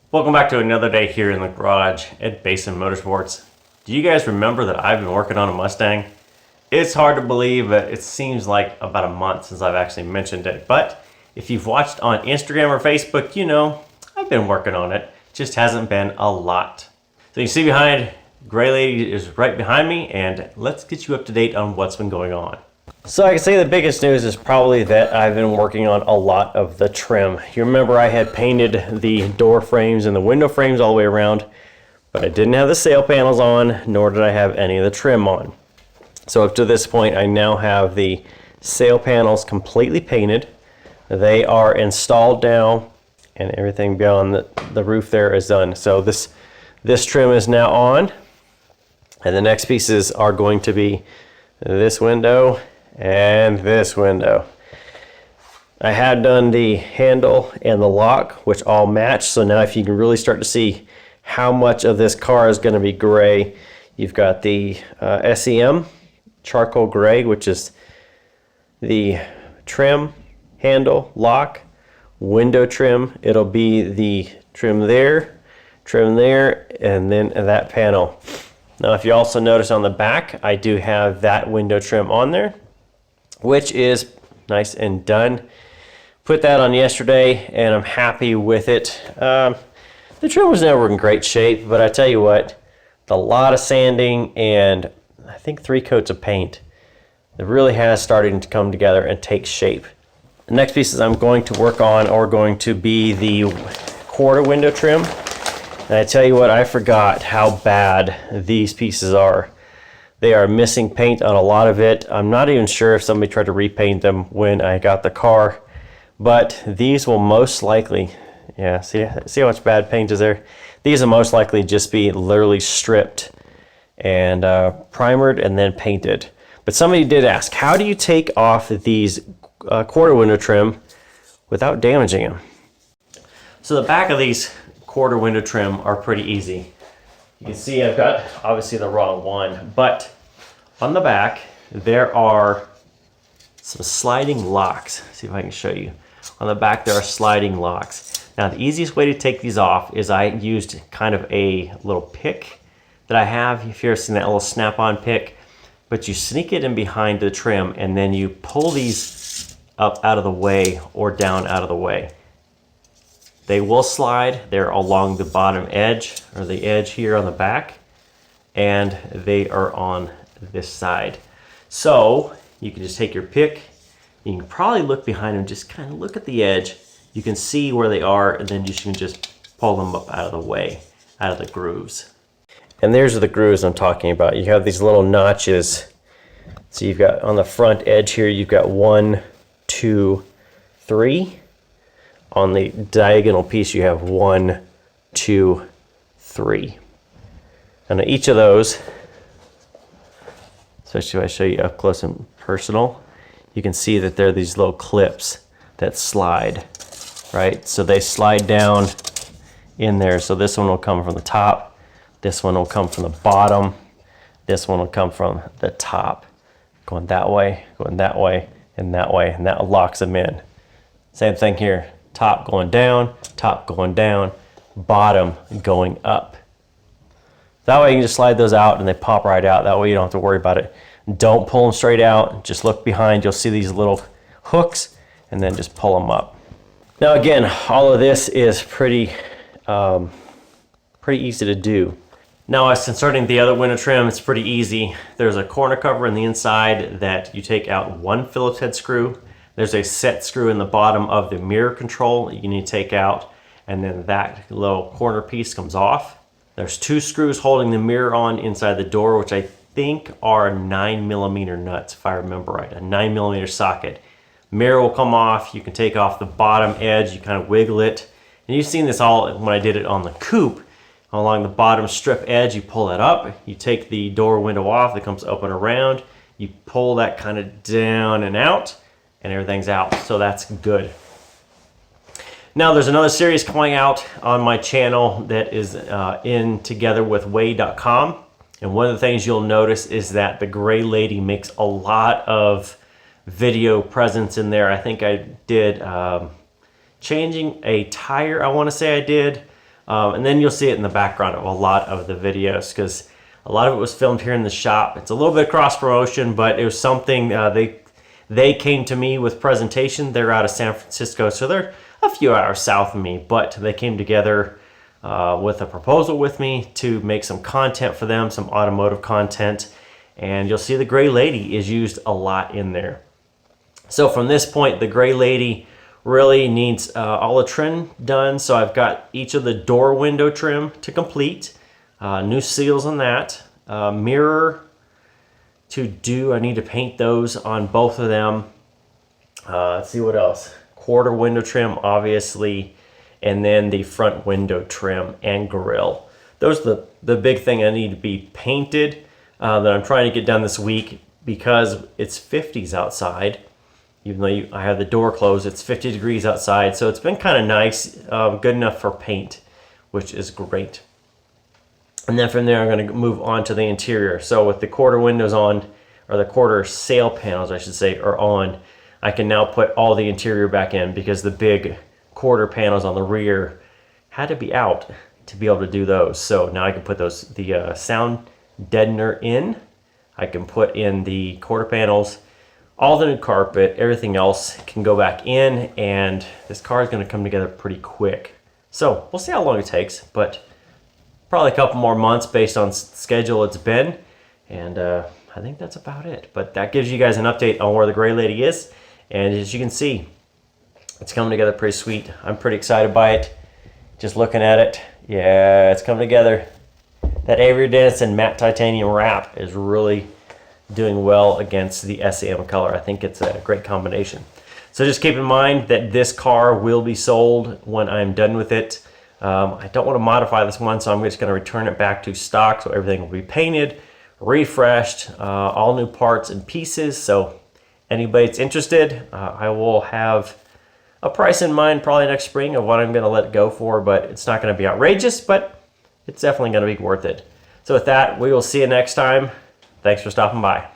Welcome back to another day here in the garage at Basin Motorsports. Do you guys remember that I've been working on a Mustang? It's hard to believe, but it seems like about a month since I've actually mentioned it. But if you've watched on Instagram or Facebook, you know I've been working on it. It just hasn't been a lot. So you see behind, Gray Lady is right behind me, and let's get you up to date on what's been going on. So I can say the biggest news is probably that I've been working on a lot of the trim. You remember I had painted the door frames and the window frames all the way around, but I didn't have the sail panels on, nor did I have any of the trim on. So up to this point, I now have the sail panels completely painted. They are installed now, and everything beyond the roof there is done. So this trim is now on, and the next pieces are going to be this window and this window. I had done the handle and the lock, which all match. So now if you can really start to see how much of this car is going to be gray, you've got the SEM charcoal gray, which is the trim, handle, lock, window trim. It'll be the trim there, and then that panel. Now if you also notice on the back, I do have that window trim on there, which is nice and done. Put that on yesterday and I'm happy with it. The trim was never in great shape, but I tell you what, a lot of sanding and I think 3 coats of paint, it really has started to come together and take shape. The next pieces I'm going to work on are going to be the quarter window trim. And I tell you what, I forgot how bad these pieces are. They are missing paint on a lot of it. I'm not even sure if somebody tried to repaint them when I got the car, but these will most likely, yeah, see how much bad paint is there? These will most likely just be literally stripped and primered and then painted. But somebody did ask, how do you take off these quarter window trim without damaging them? So the back of these quarter window trim are pretty easy. You can see I've got obviously the wrong one, but on the back there are some sliding locks. See if I can show you. On the back there are sliding locks. Now the easiest way to take these off is I used kind of a little pick that I have. If you've ever seen that little snap-on pick, but you sneak it in behind the trim and then you pull these up out of the way or down out of the way. They will slide. They're along the bottom edge or the edge here on the back, and they are on this side. So you can just take your pick. You can probably look behind them, just kind of look at the edge. You can see where they are, and then you can just pull them up out of the way, out of the grooves. And there's the grooves I'm talking about. You have these little notches. So you've got on the front edge here, you've got 1, 2, 3. On the diagonal piece, you have 1, 2, 3. And on each of those, especially if I show you up close and personal, you can see that there are these little clips that slide, right? So they slide down in there. So this one will come from the top, this one will come from the bottom, this one will come from the top, going that way, and that that locks them in. Same thing here. Top going down, bottom going up. That way you can just slide those out and they pop right out. That way you don't have to worry about it. Don't pull them straight out. Just look behind. You'll see these little hooks and then just pull them up. Now again, all of this is pretty easy to do. Now as concerning the other window trim, it's pretty easy. There's a corner cover on the inside that you take out 1 Phillips head screw. There's a set screw in the bottom of the mirror control that you need to take out, and then that little corner piece comes off. There's 2 screws holding the mirror on inside the door, which I think are 9mm nuts, if I remember right, a 9mm socket. Mirror will come off. You can take off the bottom edge, you kind of wiggle it. And you've seen this all when I did it on the coupe. Along the bottom strip edge, you pull that up, you take the door window off that comes open around, you pull that kind of down and out, and everything's out, so that's good. Now there's another series coming out on my channel that is in together with way.com, and one of the things you'll notice is that the Gray Lady makes a lot of video presence in there. I think I did changing a tire, I want to say I did, And then you'll see it in the background of a lot of the videos because a lot of it was filmed here in the shop. It's a little bit cross promotion, but it was something they came to me with presentation. They're out of San Francisco, so they're a few hours south of me, but they came together with a proposal with me to make some content for them, some automotive content. And you'll see the Gray Lady is used a lot in there. So from this point, the Gray Lady really needs all the trim done. So I've got each of the door window trim to complete. New seals on that. Mirror to do. I need to paint those on both of them. Let's see what else. Quarter window trim, obviously. And then the front window trim and grille. Those are the big thing I need to be painted that I'm trying to get done this week because it's 50s outside. Even though I have the door closed, it's 50 degrees outside. So it's been kind of nice, good enough for paint, which is great. And then from there, I'm going to move on to the interior. So with the quarter windows on, or the quarter sail panels, I should say, are on, I can now put all the interior back in because the big quarter panels on the rear had to be out to be able to do those. So now I can put those, the sound deadener in. I can put in the quarter panels, all the new carpet, everything else can go back in, and this car is going to come together pretty quick. So we'll see how long it takes, but probably a couple more months based on schedule it's been. And I think that's about it. But that gives you guys an update on where the Gray Lady is. And as you can see, it's coming together pretty sweet. I'm pretty excited by it. Just looking at it, yeah, it's coming together. That Avery Dennison matte titanium wrap is really doing well against the SAM color. I think it's a great combination. So just keep in mind that this car will be sold when I'm done with it. I don't want to modify this one, so I'm just going to return it back to stock. So everything will be painted, refreshed, all new parts and pieces. So anybody that's interested, I will have a price in mind probably next spring of what I'm going to let it go for, but it's not going to be outrageous, but it's definitely going to be worth it. So with that, we will see you next time. Thanks for stopping by.